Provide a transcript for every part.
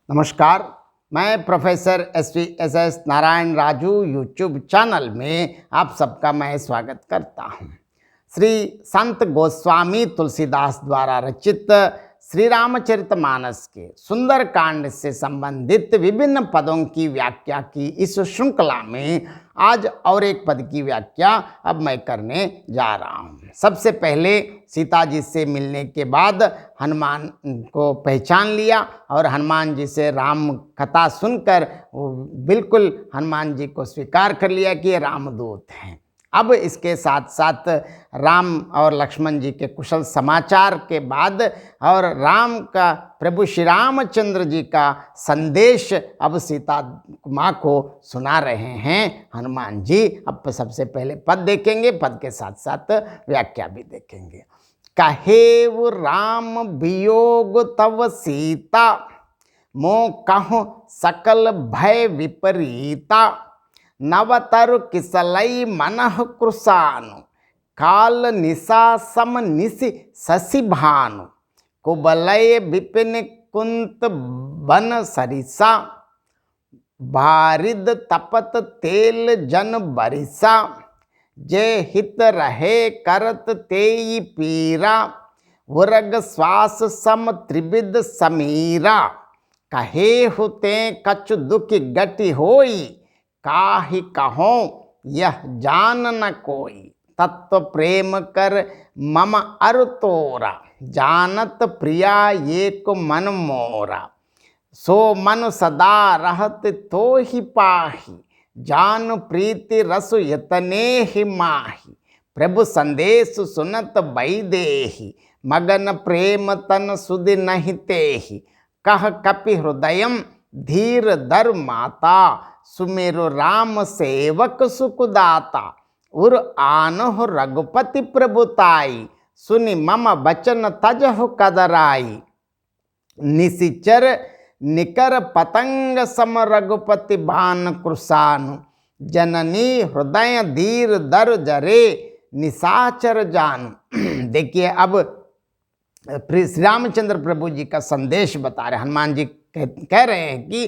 नमस्कार। मैं professor S Narayan Raju YouTube channel में आप सबका मैं स्वागत करता हूं। श्री संत गोस्वामी तुलसीदास द्वारा रचित श्री रामचरितमानस के सुंदर कांड से संबंधित विभिन्न पदों की व्याख्या की इस श्रृंखला में आज और एक पद की व्याख्या अब मैं करने जा रहा हूँ। सबसे पहले सीता जी से मिलने के बाद हनुमान को पहचान लिया और हनुमान जी से राम कथा सुनकर बिल्कुल हनुमान जी को स्वीकार कर लिया कि ये रामदूत हैं। अब इसके साथ साथ राम और लक्ष्मण जी के कुशल समाचार के बाद और राम का प्रभु श्री रामचंद्र जी का संदेश अब सीता माँ को सुना रहे हैं हनुमान जी। अब सबसे पहले पद देखेंगे, पद के साथ साथ व्याख्या भी देखेंगे। कहेव राम वियोग तव सीता, मोह कहूँ सकल भय विपरीता। नवतर किसलई मनः कृशानु, काल निशा सम निशि शशि भानु। कुबलय विपिन कुंत बन सरिसा, बारिद तपत तेल जन बरिसा। जे हित रहे करत तेई पीरा, उरग श्वास सम त्रिविध समीरा। कहे हुते कछु दुख गति होई, काहि कहो यह जान न कोई। तत्व प्रेम कर मम अरु तोरा, जानत प्रिया एक मन मोरा। सो मन सदा रहत तो ही पाही, जान प्रीति रसु यतने ही माही। प्रभु संदेश सुनत बैदेही, मगन प्रेम तन सुधि नहीं तेहि। कह कपि हृदयम धीर धर माता, सुमेरु राम सेवक सुखदाता। उर आनहु रघुपति प्रभुताई, सुनि मम बचन तजहु कदराई। निशिचर निकर पतंग सम रघुपति बान कृशानु। जननी हृदय धीर दर जरे, निशाचर जानु। देखिए अब श्री रामचंद्र प्रभु जी का संदेश बता रहे। हनुमान जी कह रहे हैं कि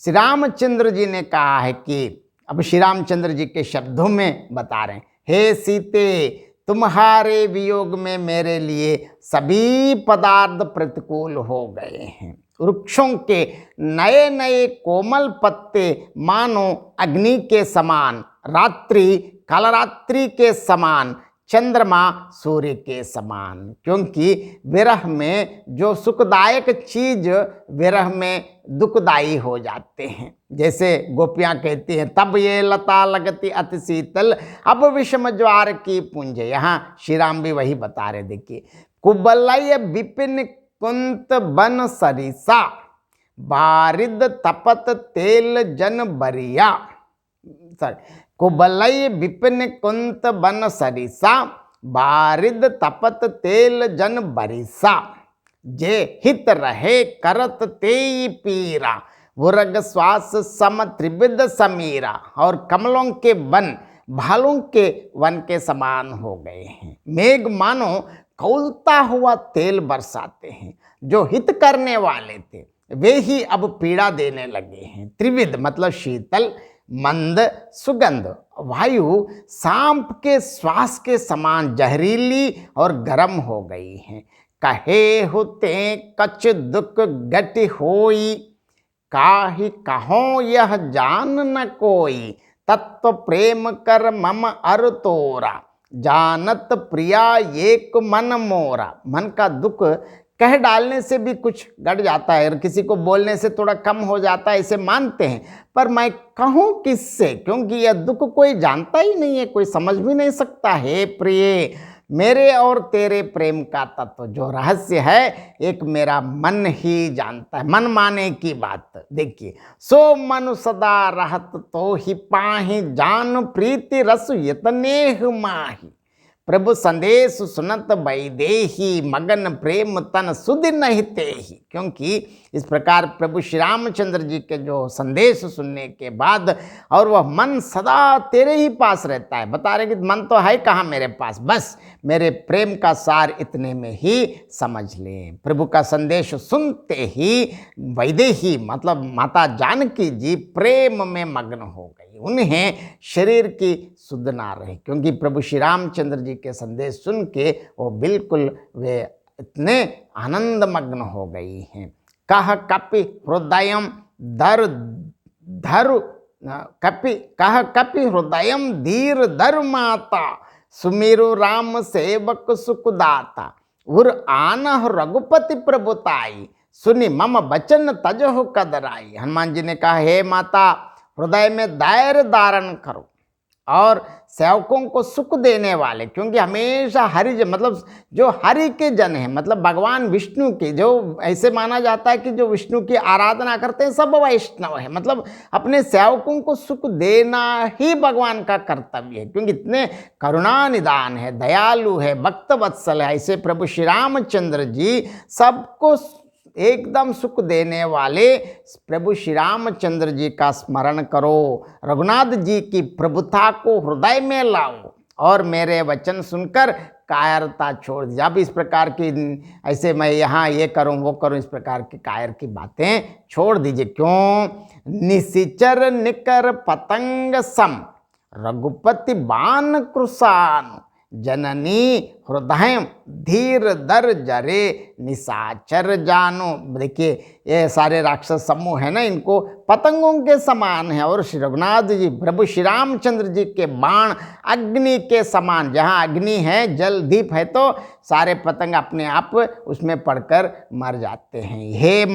श्री रामचंद्र जी ने कहा है कि अब श्री रामचंद्र जी के शब्दों में बता रहे हैं, हे सीते तुम्हारे वियोग में मेरे लिए सभी पदार्थ प्रतिकूल हो गए हैं। वृक्षों के नए नए कोमल पत्ते मानो अग्नि के समान, रात्रि कालरात्रि के समान, चंद्रमा सूर्य के समान। क्योंकि विरह में जो सुखदायक चीज विरह में दुखदायी हो जाते हैं। जैसे गोपियाँ कहती हैं, तब ये लता लगती अति शीतल, अब विषम ज्वार की पुंज। यहाँ श्री राम भी वही बता रहे। देखिए, कुबलय विपिन कुंत बन सरिसा, बारिद तपत तेल जन बरिया। कुबलय विपिन कुंत बन सरिसा, बारिद तपत तेल जन बरिसा। जे हित रहे करत तेई पीरा, उरग श्वास सम त्रिविध समीरा। और कमलों के वन भालों के वन के समान हो गए हैं। मेघ मानो खौलता हुआ तेल बरसाते हैं। जो हित करने वाले थे वे ही अब पीड़ा देने लगे हैं। त्रिविध मतलब शीतल, मंद, सुगंध। वायु सांप के श्वास के समान जहरीली और गर्म हो गई हैं। कहे हुते कछ दुख गति होई, काहि कहो यह जान न कोई। तत्व प्रेम कर मम अरु तोरा, जानत प्रिया एक मन मोरा। मन का दुख कह डालने से भी कुछ घट जाता है और किसी को बोलने से थोड़ा कम हो जाता है, इसे मानते हैं। पर मैं कहूँ किससे, क्योंकि यह दुख कोई जानता ही नहीं है, कोई समझ भी नहीं सकता। हे प्रिय, मेरे और तेरे प्रेम का तत्व जो रहस्य है एक मेरा मन ही जानता है। मन माने की बात। देखिए, सो मन सदा रहत तो ही पाहि, जान प्रीति रस यतने माही। प्रभु संदेश सुनत वैदेही, मगन प्रेम तन सुध नहीं तेहि। क्योंकि इस प्रकार प्रभु श्री रामचंद्र जी के जो संदेश सुनने के बाद और वह मन सदा तेरे ही पास रहता है। बता रहे कि मन तो है कहाँ मेरे पास, बस मेरे प्रेम का सार इतने में ही समझ लें। प्रभु का संदेश सुनते ही वैदेही मतलब माता जानकी जी प्रेम में मग्न हो गई। उन्हें शरीर की सुध ना रही, क्योंकि प्रभु श्री रामचंद्र जी के संदेश सुन के वो बिल्कुल वे इतने आनंद मग्न हो गई हैं। कह कपि हृदयम धर धरु कपि कह कपि हृदयम धीर धर माता, सुमिरु राम सेवक सुखदाता, उर आनह रघुपति प्रभुताई, सुनी मम बचन तजहु कदराई। हनुमान जी ने कहा, हे माता हृदय में धैर्य धारण करो और सेवकों को सुख देने वाले, क्योंकि हमेशा हरि मतलब जो हरि के जन हैं, मतलब भगवान विष्णु के, जो ऐसे माना जाता है कि जो विष्णु की आराधना करते हैं सब वैष्णव है, मतलब अपने सेवकों को सुख देना ही भगवान का कर्तव्य है, क्योंकि इतने करुणा निदान है, दयालु है, भक्त वत्सल है। ऐसे प्रभु श्री रामचंद्र जी सबको एकदम सुख देने वाले प्रभु श्री रामचंद्र जी का स्मरण करो, रघुनाथ जी की प्रभुता को हृदय में लाओ और मेरे वचन सुनकर कायरता छोड़ दीजिए। अब इस प्रकार की ऐसे मैं यहाँ ये करूँ वो करूँ, इस प्रकार की कायर की बातें छोड़ दीजिए। क्यों? निशिचर निकर पतंग सम, रघुपति बाण कृसान, जननी हृदय धीर दर जरे निशाचर जानो। देखिए ये सारे राक्षस समूह है ना, इनको पतंगों के समान है, और श्री रघुनाथ जी प्रभु श्री रामचंद्र जी के बाण अग्नि के समान। जहाँ अग्नि है, जल दीप है, तो सारे पतंग अपने आप उसमें पड़कर मर जाते हैं। हे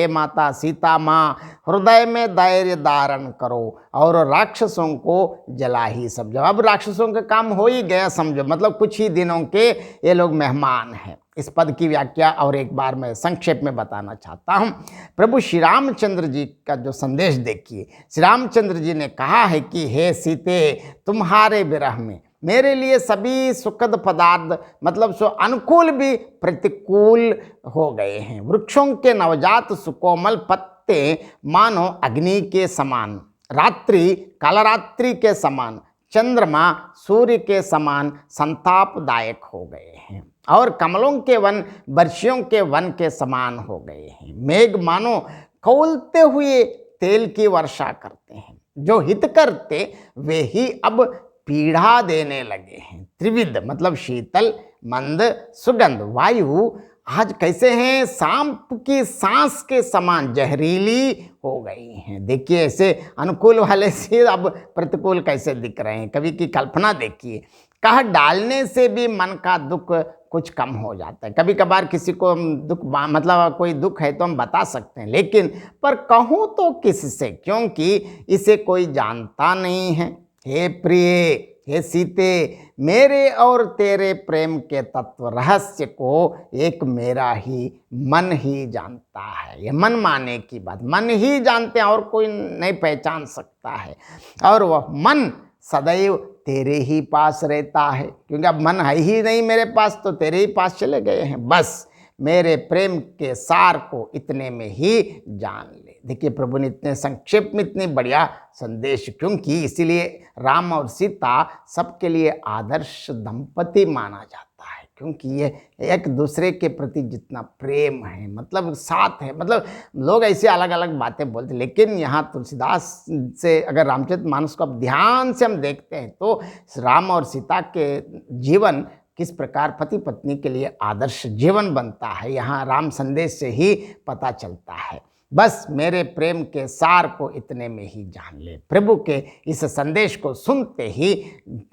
माता सीता माँ, हृदय में धैर्य धारण करो और राक्षसों को जला ही समझो। अब राक्षसों का काम हो ही गया समझो, मतलब कुछ ही दिनों के ये लोग मेहमान हैं। इस पद की व्याख्या और एक बार मैं संक्षेप में बताना चाहता हूँ। प्रभु श्री रामचंद्र जी का जो संदेश देखिए, श्री रामचंद्र जी ने कहा है कि हे सीते, तुम्हारे विरह में मेरे लिए सभी सुखद पदार्थ मतलब सो अनुकूल भी प्रतिकूल हो गए हैं। वृक्षों के नवजात सुकोमल पत्ते मानो अग्नि के समान, रात्रि कालरात्रि के समान, चंद्रमा सूर्य के समान संतापदायक हो गए हैं, और कमलों के वन वर्षियों के वन के समान हो गए हैं। मेघ मानो खौलते हुए तेल की वर्षा करते हैं, जो हित करते वे ही अब पीड़ा देने लगे हैं। त्रिविध मतलब शीतल मंद सुगंध वायु आज कैसे हैं? सांप की सांस के समान जहरीली हो गई हैं। देखिए ऐसे अनुकूल वाले से अब प्रतिकूल कैसे दिख रहे हैं। कवि की कल्पना देखिए, कह डालने से भी मन का दुख कुछ कम हो जाता है। कभी कभार किसी को दुख मतलब कोई दुख है तो हम बता सकते हैं, लेकिन पर कहूँ तो किससे, क्योंकि इसे कोई जानता नहीं है। हे प्रिय, हे सीते, मेरे और तेरे प्रेम के तत्व रहस्य को एक मेरा ही मन ही जानता है। ये मन माने की बात, मन ही जानते हैं और कोई नहीं पहचान सकता है, और वह मन सदैव तेरे ही पास रहता है, क्योंकि अब मन है ही नहीं मेरे पास, तो तेरे ही पास चले गए हैं। बस मेरे प्रेम के सार को इतने में ही जान ले। देखिए प्रभु ने इतने संक्षेप में इतने बढ़िया संदेश, क्योंकि इसीलिए राम और सीता सबके लिए आदर्श दंपति माना जाता है, क्योंकि ये एक दूसरे के प्रति जितना प्रेम है, मतलब साथ है, मतलब लोग ऐसे अलग अलग बातें बोलते, लेकिन यहाँ तुलसीदास से अगर रामचरितमानस को अब ध्यान से हम देखते हैं तो राम और सीता के जीवन किस प्रकार पति पत्नी के लिए आदर्श जीवन बनता है, यहाँ राम संदेश से ही पता चलता है। बस मेरे प्रेम के सार को इतने में ही जान ले। प्रभु के इस संदेश को सुनते ही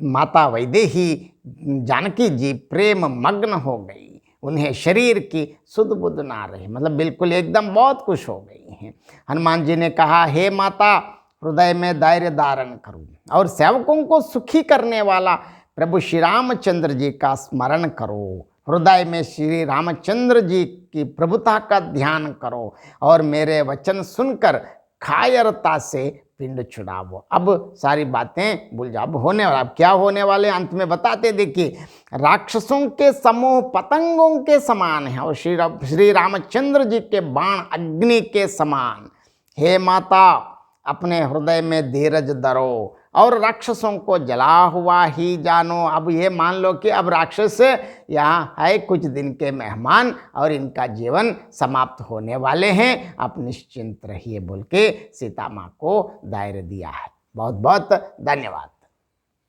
माता वैदेही जानकी जी प्रेम मग्न हो गई। उन्हें शरीर की सुध बुध ना रही, मतलब बिल्कुल एकदम बहुत खुश हो गई हैं। हनुमान जी ने कहा, हे माता हृदय में धैर्य धारण करूं और सेवकों को सुखी करने वाला प्रभु श्री रामचंद्र जी का स्मरण करो। हृदय में श्री रामचंद्र जी की प्रभुता का ध्यान करो और मेरे वचन सुनकर कायरता से पिंड छुड़ावो। अब सारी बातें भूल जाओ, अब होने वाला, अब क्या होने वाले अंत में बताते। देखिए, राक्षसों के समूह पतंगों के समान है और श्री रामचंद्र जी के बाण अग्नि के समान। हे माता, अपने हृदय में धीरज धरो और राक्षसों को जला हुआ ही जानो। अब ये मान लो कि अब राक्षस यहाँ है कुछ दिन के मेहमान और इनका जीवन समाप्त होने वाले हैं, आप निश्चिंत रहिए बोल के सीता माँ को धैर्य दिया है। बहुत बहुत धन्यवाद।